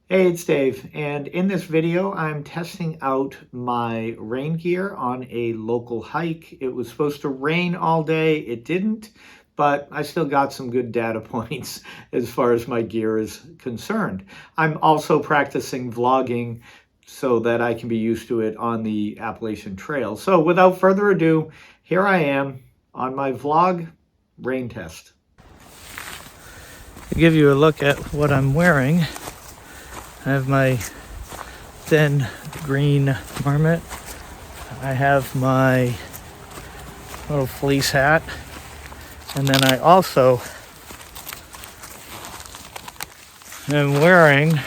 Hey, it's Dave, and in this video, I'm testing out my rain gear on a local hike. It was supposed to rain all day. It didn't, but I still got some good data points as far as my gear is concerned. I'm also practicing vlogging so that I can be used to it on the Appalachian Trail. So without further ado, here I am on my vlog rain test. To give you a look at what I'm wearing, I have my thin green garment. I have my little fleece hat. And then I also am wearing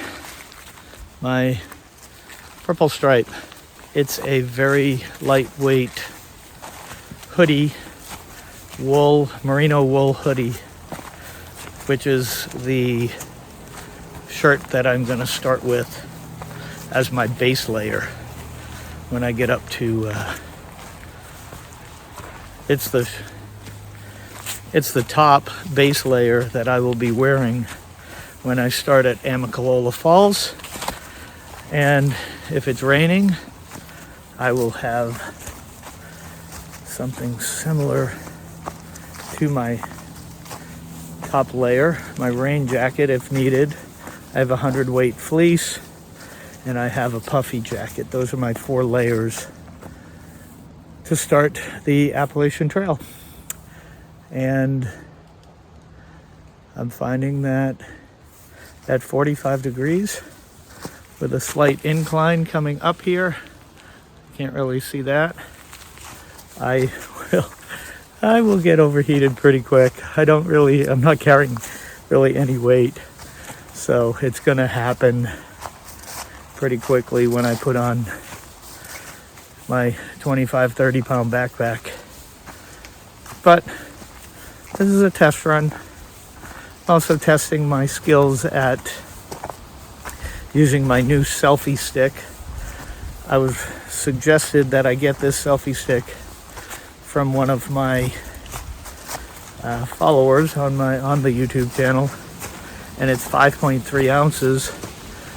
my purple stripe. It's a very lightweight hoodie, merino wool hoodie, which is the shirt that I'm going to start with as my base layer when I get up to it's the top base layer that I will be wearing when I start at Amicalola Falls. And if it's raining, I will have something similar to my top layer, my rain jacket if needed. I have a 100-weight fleece, and I have a puffy jacket. Those are my 4 layers to start the Appalachian Trail. And I'm finding that at 45 degrees, with a slight incline coming up here, can't really see that, I will get overheated pretty quick. I'm not carrying really any weight. So it's going to happen pretty quickly when I put on my 25-30 pound backpack. But this is a test run. Also testing my skills at using my new selfie stick. I was suggested that I get this selfie stick from one of my followers on the YouTube channel. And it's 5.3 ounces.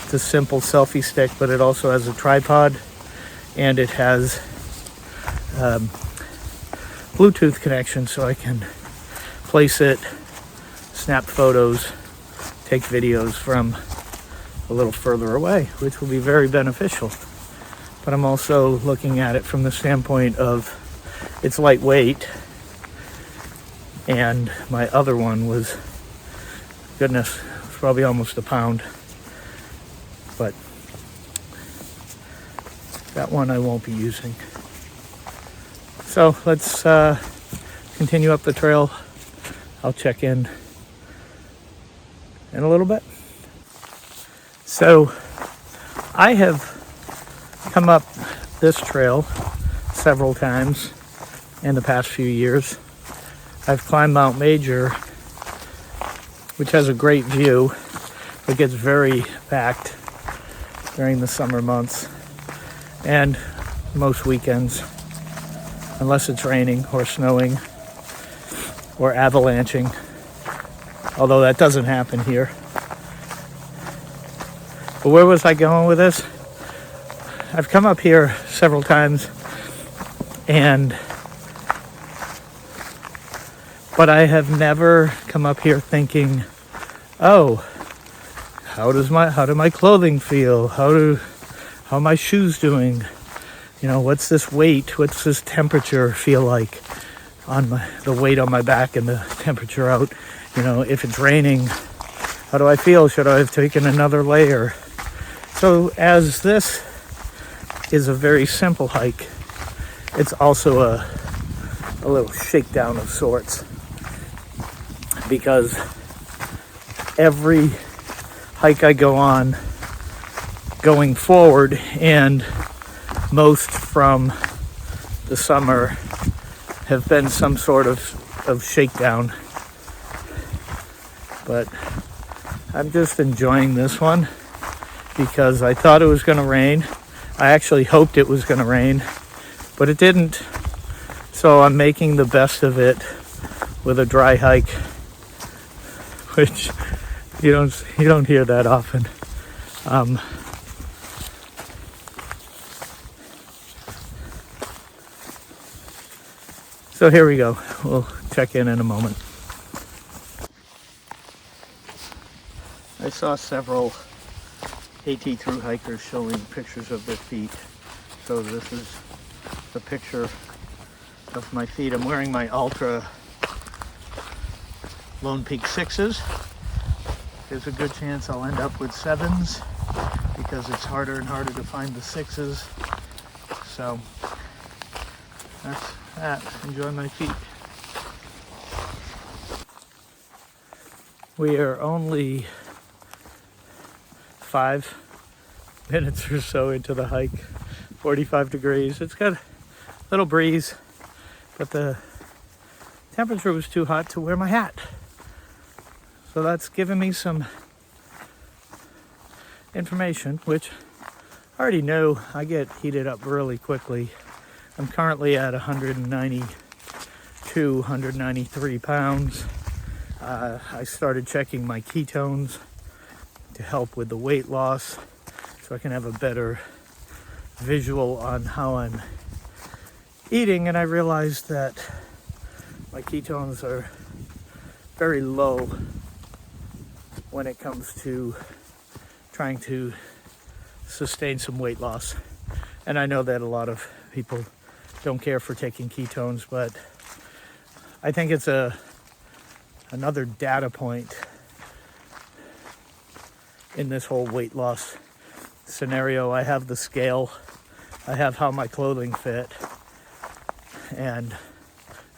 It's a simple selfie stick, but it also has a tripod, and it has Bluetooth connection, so I can place it, snap photos, take videos from a little further away, which will be very beneficial. But I'm also looking at it from the standpoint of it's lightweight, and my other one was, goodness, probably almost a pound. But that one I won't be using. So let's continue up the trail. I'll check in a little bit. So I have come up this trail several times in the past few years. I've climbed Mount Major, which has a great view, but gets very packed during the summer months and most weekends, unless it's raining or snowing or avalanching, although that doesn't happen here. But where was I going with this? I've come up here several times, but I have never come up here thinking, oh, how do my clothing feel? How are my shoes doing? What's this weight? What's this temperature feel like on the weight on my back and the temperature out? If it's raining, how do I feel? Should I have taken another layer? So as this is a very simple hike, it's also a little shakedown of sorts, because every hike I go on going forward, and most from the summer, have been some sort of shakedown. But I'm just enjoying this one because I thought it was going to rain. I actually hoped it was going to rain, but it didn't. So I'm making the best of it with a dry hike, which you don't hear that often. So here we go. We'll check in a moment. I saw several AT thru hikers showing pictures of their feet. So this is the picture of my feet. I'm wearing my Ultra Lone Peak 6s. There's a good chance I'll end up with 7s because it's harder and harder to find the 6s. So that's that. Enjoy my feet. We are only 5 minutes or so into the hike. 45 degrees. It's got a little breeze, but the temperature was too hot to wear my hat. So that's given me some information, which I already know. I get heated up really quickly. I'm currently at 192, 193 pounds. I started checking my ketones to help with the weight loss so I can have a better visual on how I'm eating, and I realized that my ketones are very low when it comes to trying to sustain some weight loss. And I know that a lot of people don't care for taking ketones, but I think it's another data point in this whole weight loss scenario. I have the scale, I have how my clothing fit, and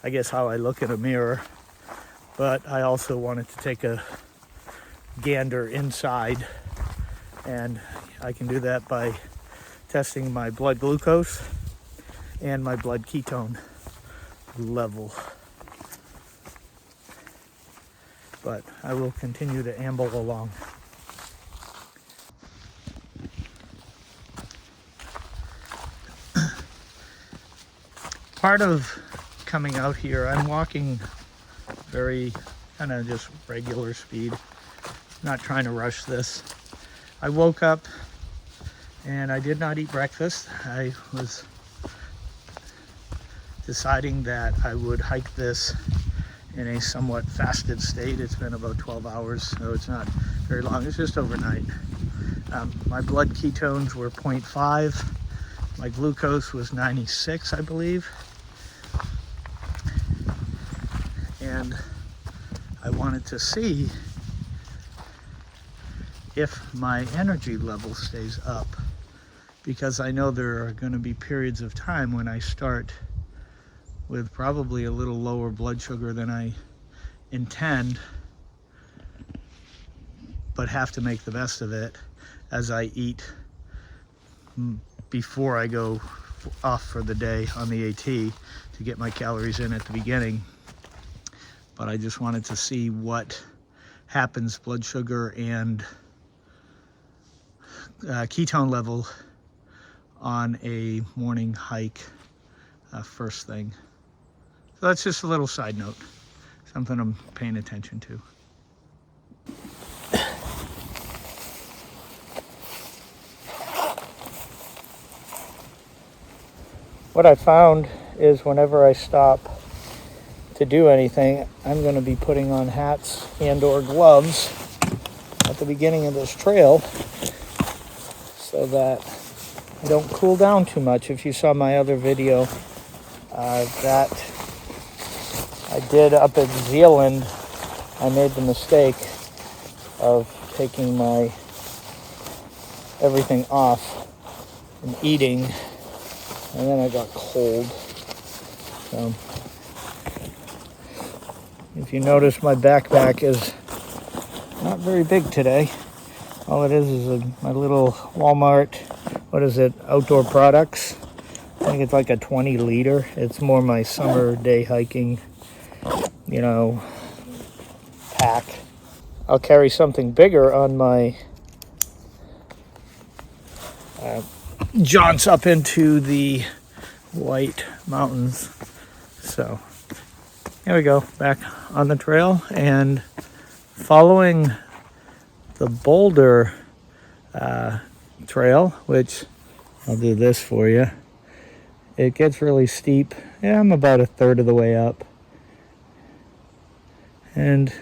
I guess how I look in a mirror, but I also wanted to take a gander inside, and I can do that by testing my blood glucose and my blood ketone level. But I will continue to amble along. Part of coming out here, I'm walking very kind of just regular speed, not trying to rush this. I woke up and I did not eat breakfast. I was deciding that I would hike this in a somewhat fasted state. It's been about 12 hours, so it's not very long. It's just overnight. My blood ketones were 0.5. My glucose was 96, I believe. And I wanted to see if my energy level stays up, because I know there are going to be periods of time when I start with probably a little lower blood sugar than I intend, but have to make the best of it as I eat before I go off for the day on the AT to get my calories in at the beginning. But I just wanted to see what happens, blood sugar and ketone level on a morning hike first thing. So that's just a little side note, something I'm paying attention to. What I found is whenever I stop to do anything, I'm going to be putting on hats and or gloves at the beginning of this trail so that I don't cool down too much. If you saw my other video that I did up at Zealand, I made the mistake of taking my everything off and eating, and then I got cold. So if you notice, my backpack is not very big today. All it is my little Walmart, what is it, outdoor products. I think it's like a 20 liter. It's more my summer day hiking, pack. I'll carry something bigger on my jaunts up into the White Mountains. So here we go, back on the trail and following the boulder trail, which I'll do this for you. It gets really steep. Yeah, I'm about a third of the way up. And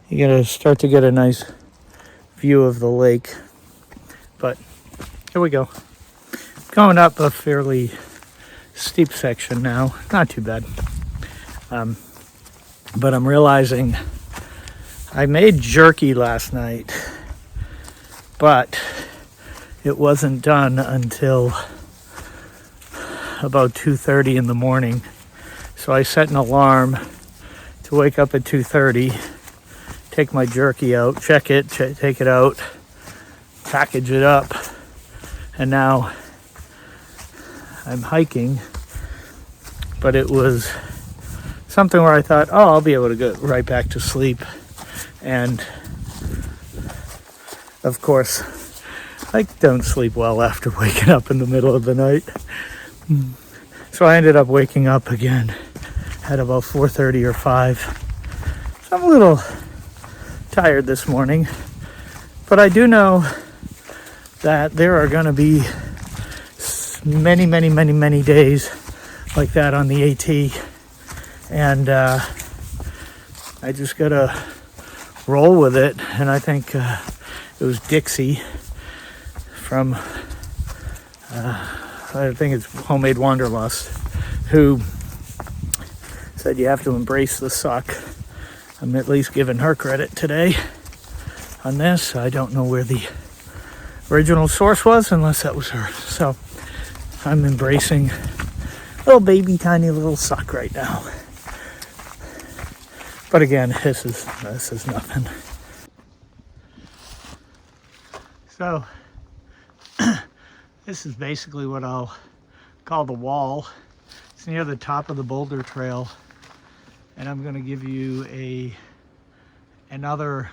you're going to start to get a nice view of the lake. But here we go. Going up a fairly steep section now. Not too bad. But I'm realizing I made jerky last night, but it wasn't done until about 2:30 in the morning. So I set an alarm to wake up at 2:30, take my jerky out, check it, take it out, package it up, and now I'm hiking. But it was something where I thought, oh, I'll be able to go right back to sleep. And of course, I don't sleep well after waking up in the middle of the night. So I ended up waking up again at about 4:30 or 5. So I'm a little tired this morning, but I do know that there are going to be many days like that on the AT, and I just gotta roll with it. And I think it was Dixie from I think it's Homemade Wanderlust, who said you have to embrace the suck. I'm at least giving her credit today on this. I don't know where the original source was, unless that was her. So I'm embracing little baby tiny little suck right now. But again, this is nothing. So this is basically what I'll call the wall. It's near the top of the boulder trail, and I'm going to give you another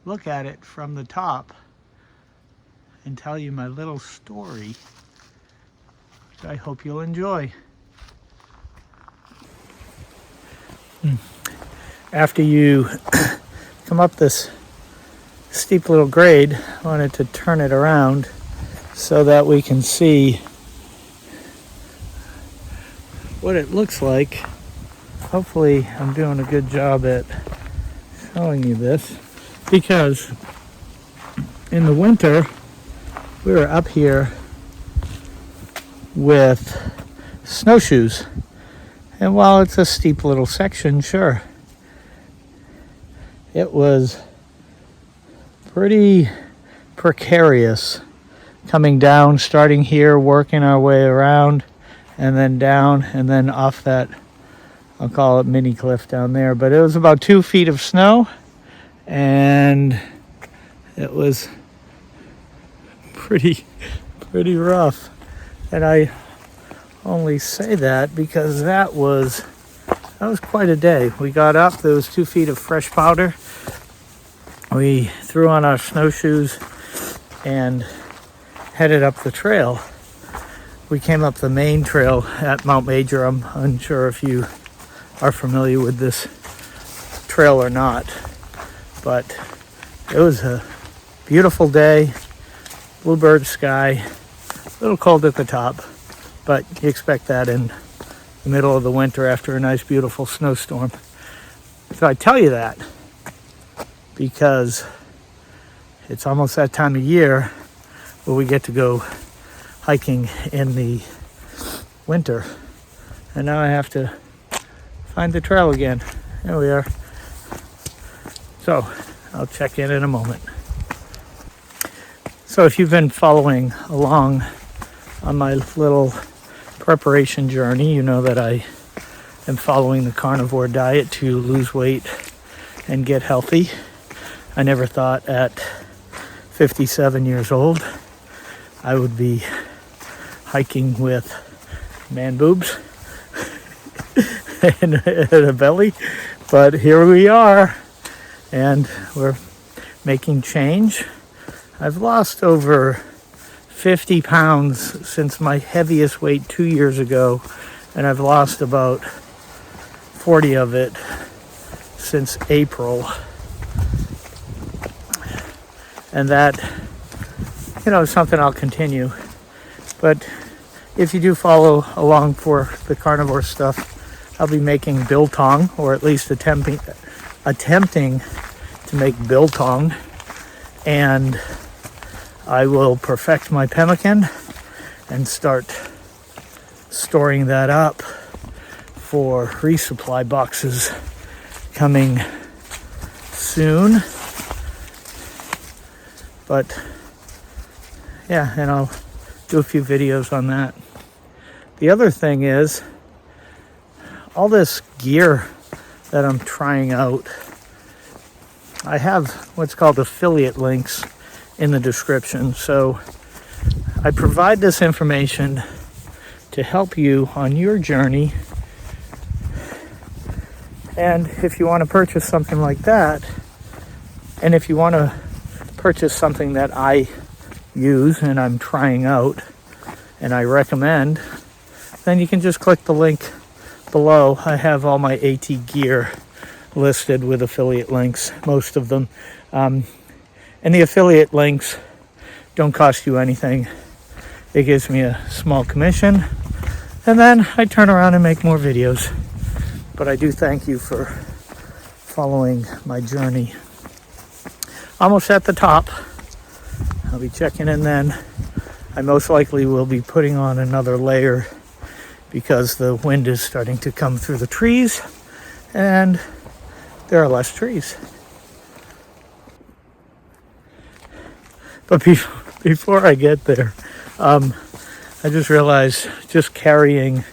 look at it from the top and tell you my little story, which I hope you'll enjoy. After you come up this steep little grade, I wanted to turn it around so that we can see what it looks like. Hopefully I'm doing a good job at showing you this, because in the winter we were up here with snowshoes, and while it's a steep little section, sure, it was pretty precarious coming down, starting here, working our way around, and then down, and then off that, I'll call it mini cliff down there. But it was about 2 feet of snow, and it was pretty rough. And I only say that because that was quite a day. We got up, there was 2 feet of fresh powder. We threw on our snowshoes and headed up the trail. We came up the main trail at Mount Major. I'm unsure if you are familiar with this trail or not, but it was a beautiful day, bluebird sky, a little cold at the top, but you expect that in the middle of the winter after a nice beautiful snowstorm. So I tell you that because it's almost that time of year where we get to go hiking in the winter. And now I have to find the trail again. There we are. So I'll check in a moment. So if you've been following along on my little preparation journey, you know that I am following the carnivore diet to lose weight and get healthy. I never thought at 57 years old I would be hiking with man boobs and a belly, but here we are, and we're making change. I've lost over 50 pounds since my heaviest weight 2 years ago, and I've lost about 40 of it since April. And that something I'll continue. But if you do follow along for the carnivore stuff, I'll be making biltong, or at least attempting to make biltong, and I will perfect my pemmican and start storing that up for resupply boxes coming soon. But yeah, and I'll do a few videos on that. The other thing is, all this gear that I'm trying out, I have what's called affiliate links in the description. So I provide this information to help you on your journey. And if you want to purchase something like that, and if you want to purchase something that I use and I'm trying out and I recommend, then you can just click the link below. I have all my AT gear listed with affiliate links, most of them. And the affiliate links don't cost you anything. It gives me a small commission, and then I turn around and make more videos. But I do thank you for following my journey. Almost at the top. I'll be checking in then. I most likely will be putting on another layer because the wind is starting to come through the trees and there are less trees. But before I get there, I just realized just carrying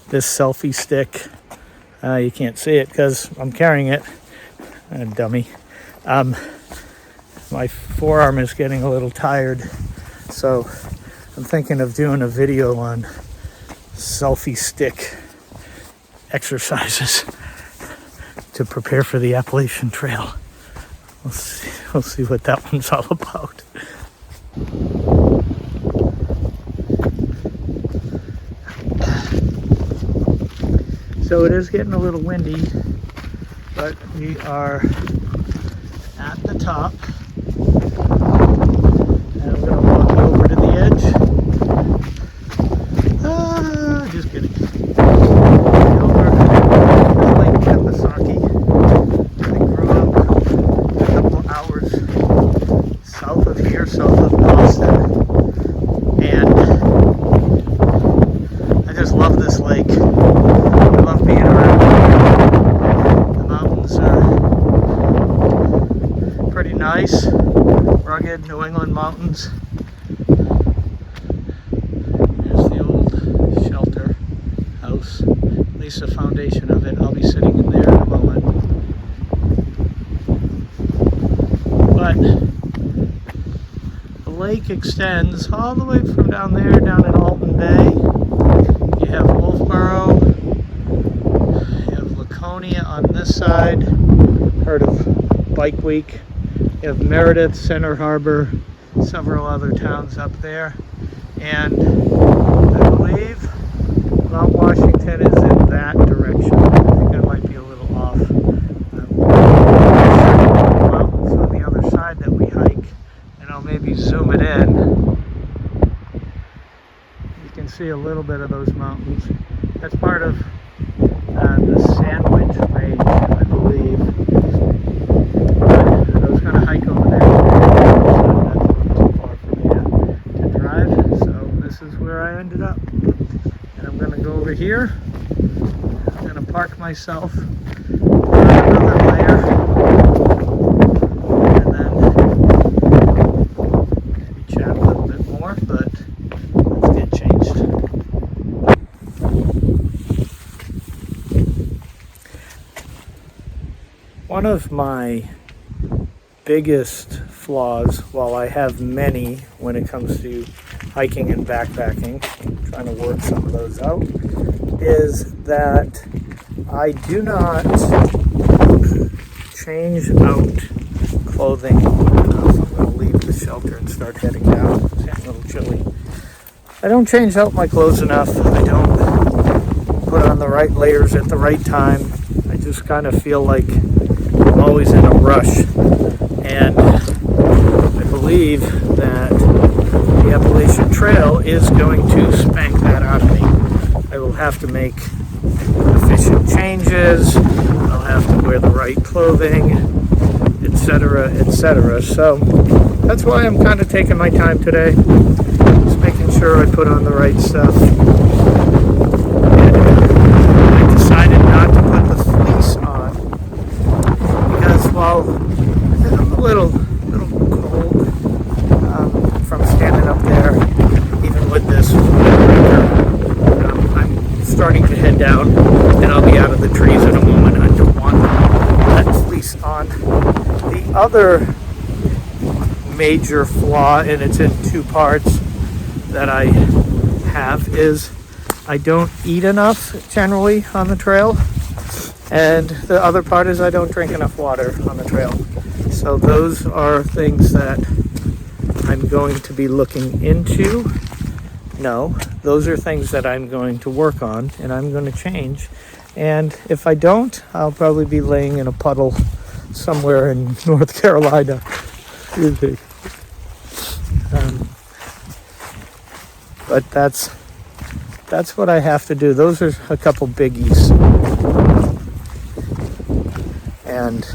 this selfie stick, you can't see it because I'm carrying it, dummy. My forearm is getting a little tired, so I'm thinking of doing a video on selfie stick exercises to prepare for the Appalachian Trail. We'll see what that one's all about. So it is getting a little windy, but we are at the top. And I'm going to walk over to the edge. Just kidding. Over Lake Temasaki. I grew up a couple hours south of here, south of Boston. And I just love this lake. I love being around here. The mountains are pretty nice. Rugged New England mountains. There's the old shelter house, at least the foundation of it. I'll be sitting in there in a moment. But the lake extends all the way from down there, down in Alton Bay. You have Wolfboro, you have Laconia on this side. Heard of Bike Week. You have Meredith, Center Harbor, several other towns up there. And I believe Mount Washington is in that direction. I think I might be a little off. Mountains on the other side that we hike, and I'll maybe zoom it in. You can see a little bit of those mountains. That's part of the Sandwich Range, I believe. I was going to hike over there. That's a little too far for me to drive, so this is where I ended up. And I'm going to go over here. I'm going to park myself, put another layer, and then maybe chat a little bit more, but let's get changed. One of my biggest flaws, while I have many when it comes to hiking and backpacking, I'm trying to work some of those out, is that I do not change out clothing. I'm going to leave the shelter and start heading down. It's getting a little chilly. I don't change out my clothes enough. I don't put on the right layers at the right time. I just kind of feel like I'm always in a rush. And I believe that is going to spank that out of me. I will have to make efficient changes. I'll have to wear the right clothing, etc., etc. So that's why I'm kind of taking my time today, just making sure I put on the right stuff. And I decided not to put the fleece on because, well, I'm a little cold from standing up there, even with this weather. I'm starting to head down, and I'll be out of the trees in a moment. I don't want that fleece on. The other major flaw, and it's in two parts, that I have is I don't eat enough generally on the trail, and the other part is I don't drink enough water on the trail. So those are things that I'm going to be looking into. No, those are things that I'm going to work on and I'm going to change. And if I don't, I'll probably be laying in a puddle somewhere in North Carolina. But that's what I have to do. Those are a couple biggies. And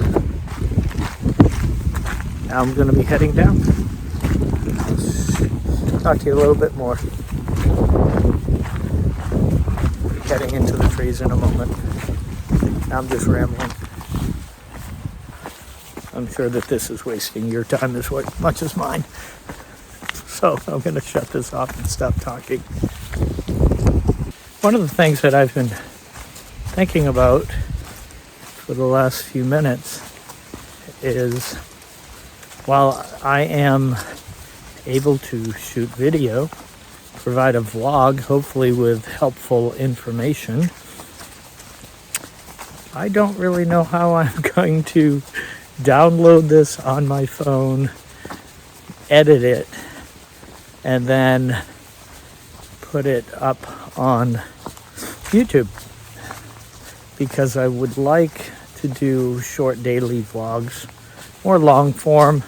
now I'm going to be heading down. Talk to you a little bit more. Heading into the trees in a moment. Now I'm just rambling. I'm sure that this is wasting your time as much as mine. So I'm going to shut this off and stop talking. One of the things that I've been thinking about for the last few minutes is, while I am able to shoot video, provide a vlog, hopefully with helpful information, I don't really know how I'm going to download this on my phone, edit it, and then put it up on YouTube, because I would like to do short daily vlogs, more long form.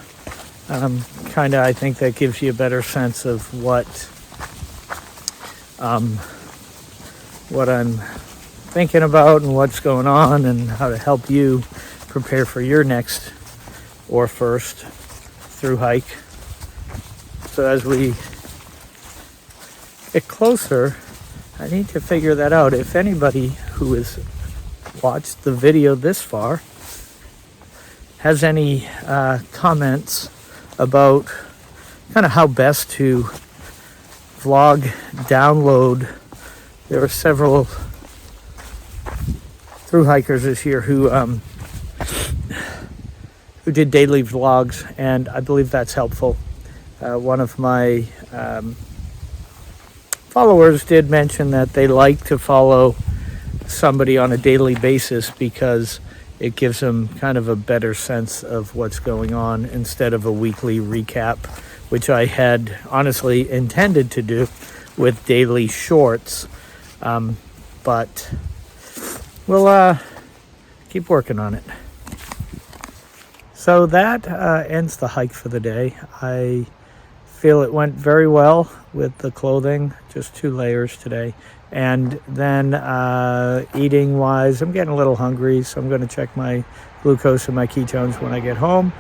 Kind of, I think that gives you a better sense of what I'm thinking about and what's going on, and how to help you prepare for your next or first through hike. So as we get closer, I need to figure that out. If anybody who has watched the video this far has any comments about kind of how best to vlog, download. There were several through hikers this year who did daily vlogs, and I believe that's helpful. One of my followers did mention that they like to follow somebody on a daily basis because it gives them kind of a better sense of what's going on instead of a weekly recap, which I had honestly intended to do with daily shorts. But we'll keep working on it. So that ends the hike for the day. I feel it went very well with the clothing, just 2 layers today. And then eating wise, I'm getting a little hungry, so I'm going to check my glucose and my ketones when I get home.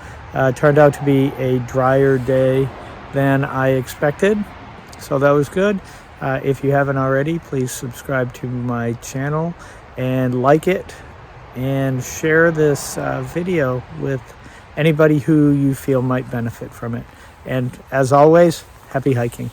Turned out to be a drier day than I expected, so that was good. If you haven't already, please subscribe to my channel and like it, and share this video with anybody who you feel might benefit from it. And as always, happy hiking.